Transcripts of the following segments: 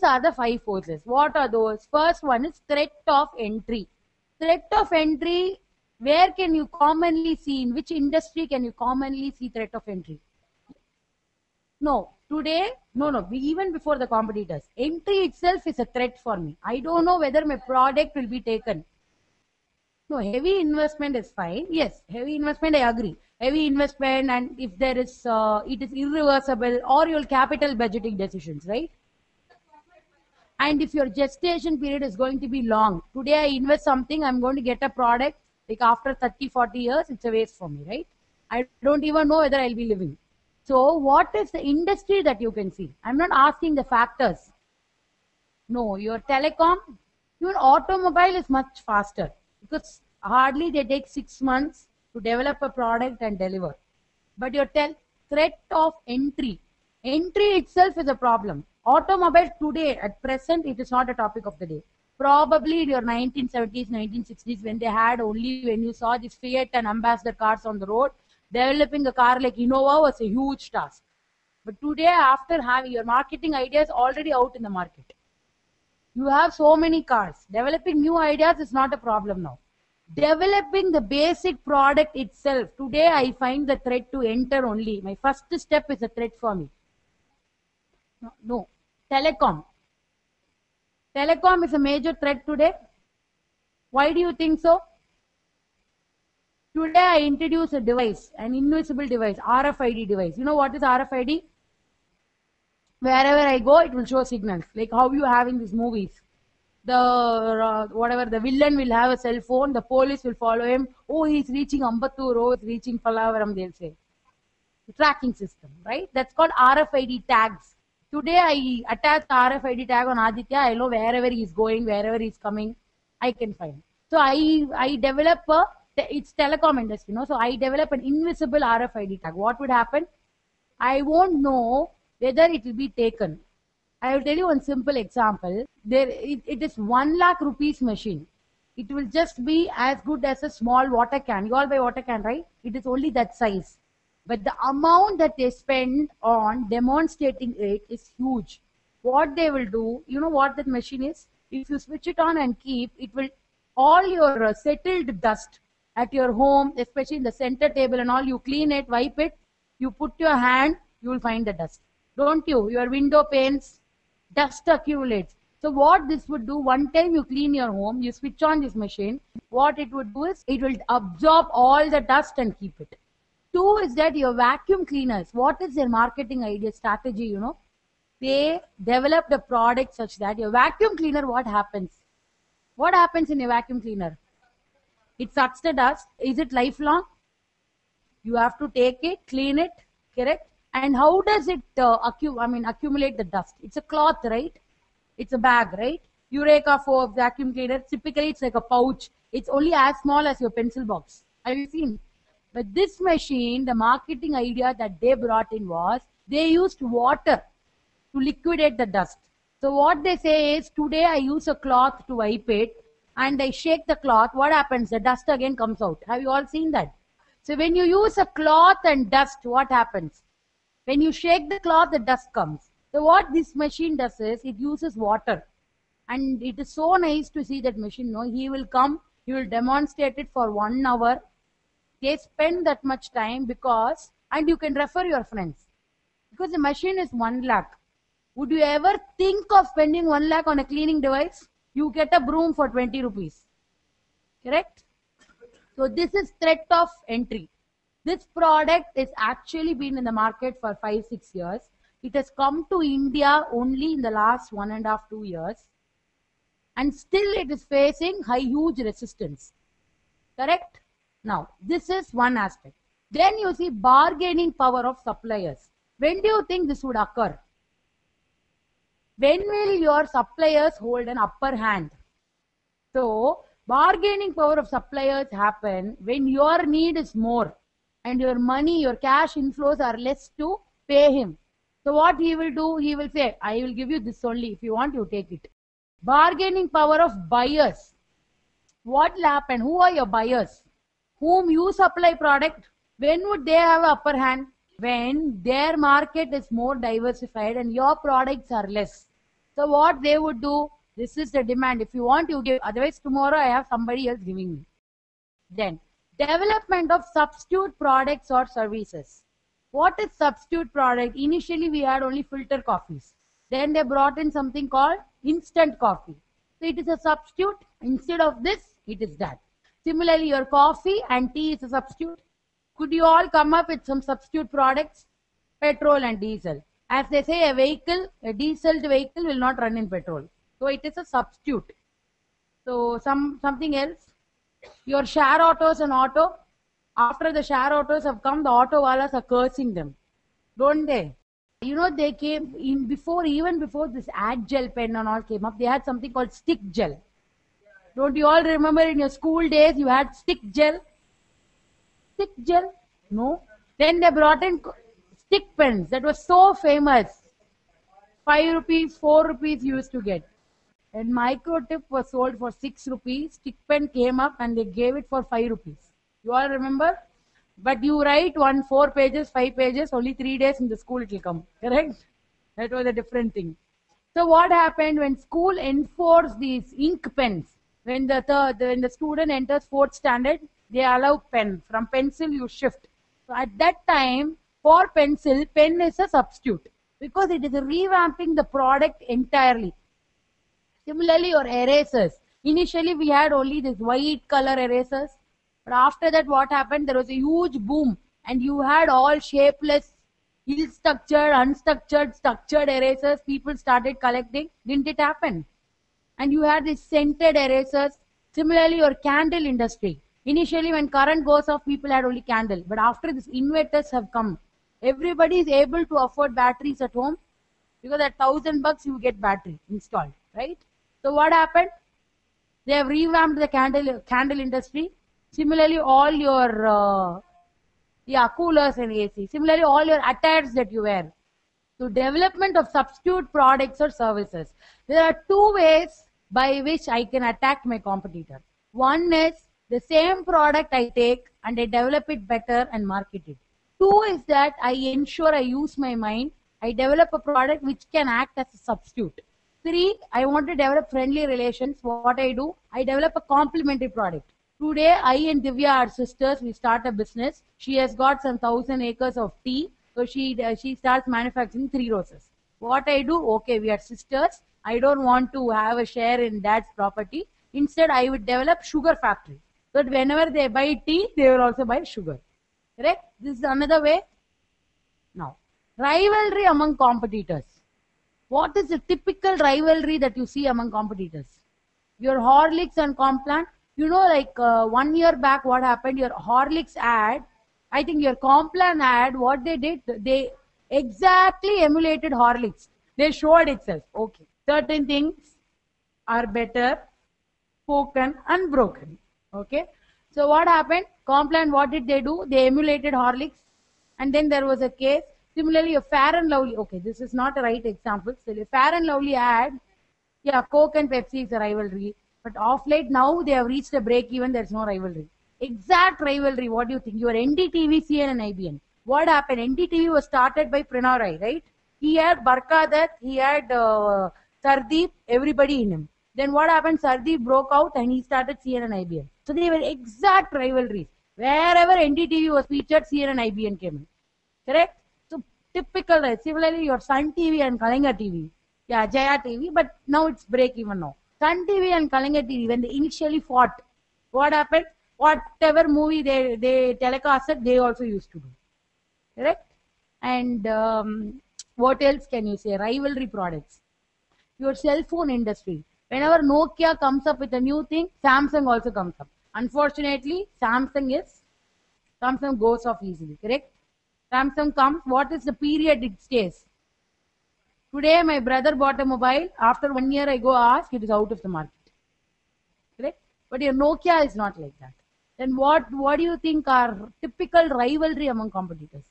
are the 5 forces. What are those? First one is threat of entry. Threat of entry, where can you commonly see, in which industry can you commonly see threat of entry? No, today, no, even before the competitors. Entry itself is a threat for me. I don't know whether my product will be taken. No, heavy investment is fine. Yes, heavy investment, I agree. Heavy investment, and if there is, it is irreversible, or your capital budgeting decisions, right? And if your gestation period is going to be long, today I invest something, I'm going to get a product, like after 30, 40 years, it's a waste for me, right? I don't even know whether I'll be living. So what is the industry that you can see? I'm not asking the factors. No, your telecom, your automobile is much faster, because hardly they take 6 months to develop a product and deliver. But your threat of entry itself is a problem. Automobile today, at present, it is not a topic of the day. Probably in your 1970s, 1960s, when they had only, when you saw these Fiat and Ambassador cars on the road, developing a car like Innova was a huge task. But today, after having your marketing ideas already out in the market, you have so many cars. Developing new ideas is not a problem now. Developing the basic product itself, today I find the threat to enter only. My first step is a threat for me. No. Telecom. Telecom is a major threat today. Why do you think so? Today I introduce a device, an invisible device, RFID device. You know what is RFID? Wherever I go, it will show signals. Like how you have in these movies. Whatever, the villain will have a cell phone, the police will follow him. Oh, he's reaching Ambattur, oh, he's reaching Pallavaram, they'll say. The tracking system, right? That's called RFID tags. Today I attach the RFID tag on Aditya. I know wherever he's going, wherever he's coming, I can find. So I develop it's telecom industry, no? So I develop an invisible RFID tag. What would happen? I won't know whether it will be taken. I will tell you one simple example. It is 1 lakh rupees machine. It will just be as good as a small water can. You all buy water can, right? It is only that size. But the amount that they spend on demonstrating it is huge. What they will do, you know what that machine is? If you switch it on and keep, it will, all your settled dust at your home, especially in the center table and all, you clean it, wipe it, you put your hand, you will find the dust. Don't you? Your window panes, dust accumulates. So what this would do, one time you clean your home, you switch on this machine, what it would do is, it will absorb all the dust and keep it. 2 is that your vacuum cleaners, what is their marketing idea, strategy, you know? They developed a product such that your vacuum cleaner, what happens? What happens in a vacuum cleaner? It sucks the dust. Is it lifelong? You have to take it, clean it, correct? And how does it accumulate the dust? It's a cloth, right? It's a bag, right? Eureka for vacuum cleaner, typically it's like a pouch. It's only as small as your pencil box. Have you seen? But this machine, the marketing idea that they brought in was, they used water to liquidate the dust. So what they say is, today I use a cloth to wipe it, and I shake the cloth, what happens? The dust again comes out. Have you all seen that? So when you use a cloth and dust, what happens? When you shake the cloth, the dust comes. So what this machine does is, it uses water. And it is so nice to see that machine. No, he will come, he will demonstrate it for 1 hour. They spend that much time because, and you can refer your friends. Because the machine is 1 lakh. Would you ever think of spending 1 lakh on a cleaning device? You get a broom for 20 rupees. Correct? So this is threat of entry. This product is actually been in the market for 5-6 years. It has come to India only in the last 1.5-2 years. And still it is facing huge resistance. Correct? Now, this is one aspect. Then you see bargaining power of suppliers. When do you think this would occur? When will your suppliers hold an upper hand? So, bargaining power of suppliers happen when your need is more and your money, your cash inflows are less to pay him. So what he will do? He will say, I will give you this only. If you want, you take it. Bargaining power of buyers. What will happen? Who are your buyers? Whom you supply product? When would they have upper hand? When their market is more diversified and your products are less. So what they would do, this is the demand. If you want, you give. Otherwise, tomorrow I have somebody else giving me. Then, development of substitute products or services. What is substitute product? Initially, we had only filter coffees. Then they brought in something called instant coffee. So it is a substitute. Instead of this, it is that. Similarly, your coffee and tea is a substitute. Could you all come up with some substitute products? Petrol and diesel. As they say, a vehicle, a diesel vehicle will not run in petrol. So it is a substitute. So something else. Your share autos and auto. After the share autos have come, the auto wallahs are cursing them. Don't they? You know, they came in before, even before this ad gel pen and all came up, they had something called stick gel. Don't you all remember in your school days you had stick gel? Stick gel? No. Then they brought in stick pens. That was so famous. 5 rupees, 4 rupees you used to get. And microtip was sold for 6 rupees. Stick pen came up and they gave it for 5 rupees. You all remember? But you write 4 pages, 5 pages, only 3 days in the school it will come. Correct? That was a different thing. So what happened when school enforced these ink pens? When the student enters 4th standard, they allow pen. From pencil you shift. So at that time, for pencil, pen is a substitute. Because it is revamping the product entirely. Similarly, your erasers. Initially, we had only this white color erasers. But after that, what happened? There was a huge boom. And you had all shapeless, ill-structured, unstructured, structured erasers. People started collecting. Didn't it happen? And you had these scented erasers. Similarly, your candle industry. Initially, when current goes off, people had only candle. But after this, inverters have come. Everybody is able to afford batteries at home. Because at $1,000 you get battery installed. Right? So what happened? They have revamped the candle industry. Similarly, all your coolers and AC. Similarly, all your attires that you wear. So development of substitute products or services. There are 2 ways by which I can attack my competitor. One is the same product I take and I develop it better and market it. 2 is that I ensure I use my mind. I develop a product which can act as a substitute. 3, I want to develop friendly relations. What I do? I develop a complementary product. Today, I and Divya are sisters. We start a business. She has got some 1,000 acres of tea. So she starts manufacturing 3 roses. What I do? Okay, we are sisters. I don't want to have a share in dad's property. Instead, I would develop sugar factory. So that whenever they buy tea, they will also buy sugar. Correct? This is another way. Now, rivalry among competitors. What is the typical rivalry that you see among competitors? Your Horlicks and Complan. You know, like 1 year back, what happened? Your Horlicks ad, I think your Complan ad, what they did, they exactly emulated Horlicks. They showed itself. Okay. Certain things are better spoken and broken. Okay. So what happened? Complan, what did they do? They emulated Horlicks. And then there was a case. Similarly, a Fair and Lovely. Okay, this is not a right example. So a Fair and Lovely ad, yeah, Coke and Pepsi is a rivalry. But of late now they have reached a break even, there's no rivalry. Exact rivalry, what do you think? Your NDTV, CNN and IBN. What happened? NDTV was started by Pranay Rai, right? He had Barkadat, he had Sardeep, everybody in him. Then what happened? Sardeep broke out and he started CNN and IBN. So they were exact rivalries. Wherever NDTV was featured, CNN and IBN came in. Correct? So typical, similarly your Sun TV and Kalinga TV. Yeah, Jaya TV, but now it's break even now. Sun TV and Kalinga TV, when they initially fought, what happened? Whatever movie they telecasted, they also used to do. Correct? And what else can you say? Rivalry products. Your cell phone industry. Whenever Nokia comes up with a new thing, Samsung also comes up. Unfortunately, Samsung goes off easily. Correct? Samsung comes, what is the period it stays? Today, my brother bought a mobile. After 1 year, I go ask, it is out of the market. Correct? But your Nokia is not like that. Then what do you think are typical rivalry among competitors?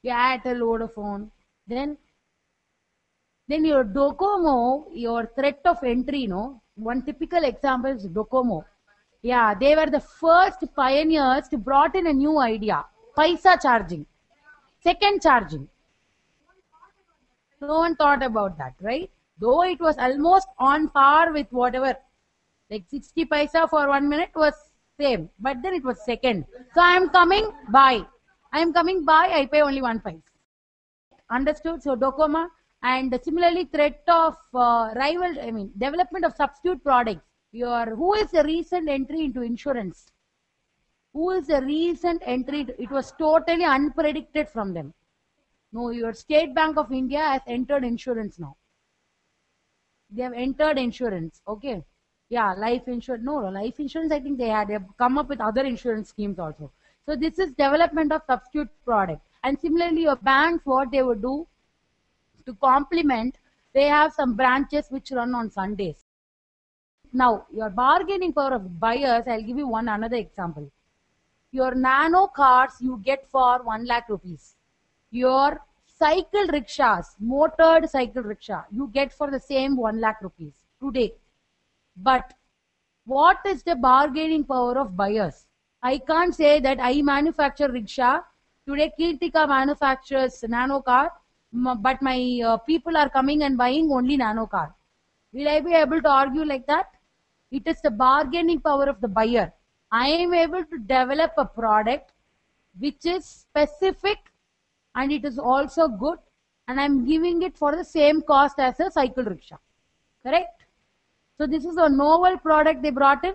Your Airtel, Vodafone. Then your Docomo, your threat of entry, no? One typical example is Docomo. Yeah, they were the first pioneers to brought in a new idea. Paisa charging. Second charging. No one thought about that, right? Though it was almost on par with whatever, like 60 paisa for 1 minute was same, but then it was second. So I am coming by. I pay only 1 paisa. Understood? So Docoma, and similarly threat of development of substitute products. Who is the recent entry into insurance? Who is the recent entry? It was totally unpredicted from them. No, your State Bank of India has entered insurance now. They have entered insurance. Okay. Yeah, life insurance. No, life insurance, I think they have come up with other insurance schemes also. So this is development of substitute product. And similarly, your banks, what they would do to complement, they have some branches which run on Sundays. Now, your bargaining power of buyers, I'll give you another example. Your nano cars you get for 1 lakh rupees. Your cycle rickshaws, motored cycle rickshaw, you get for the same 1 lakh rupees today. But what is the bargaining power of buyers? I can't say that I manufacture rickshaw. Today, Kirtika manufactures nano car, but my people are coming and buying only nano car. Will I be able to argue like that? It is the bargaining power of the buyer. I am able to develop a product which is specific and it is also good, and I am giving it for the same cost as a cycle rickshaw. Correct? So this is a novel product they brought in.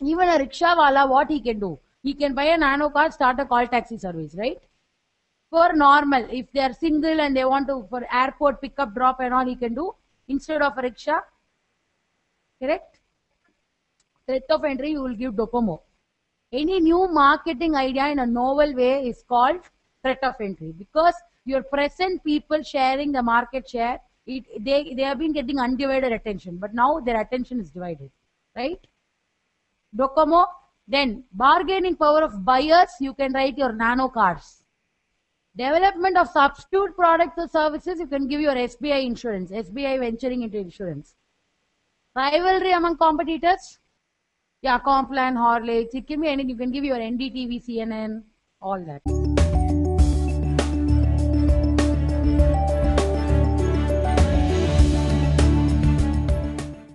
Even a rickshaw wala, what he can do? He can buy a nano car, start a call taxi service, right? For normal, if they are single and they want to, for airport pickup, drop and all, he can do instead of a rickshaw. Correct? Threat of entry, you will give Docomo. Any new marketing idea in a novel way is called threat of entry, because your present people sharing the market share, they have been getting undivided attention, but now their attention is divided, right? Docomo. Then bargaining power of buyers, you can write your nano cars. Development of substitute products or services, you can give your SBI insurance, SBI venturing into insurance. Rivalry among competitors, yeah, Complan, Horlicks, it can be anything. You can give your NDTV, CNN, all that.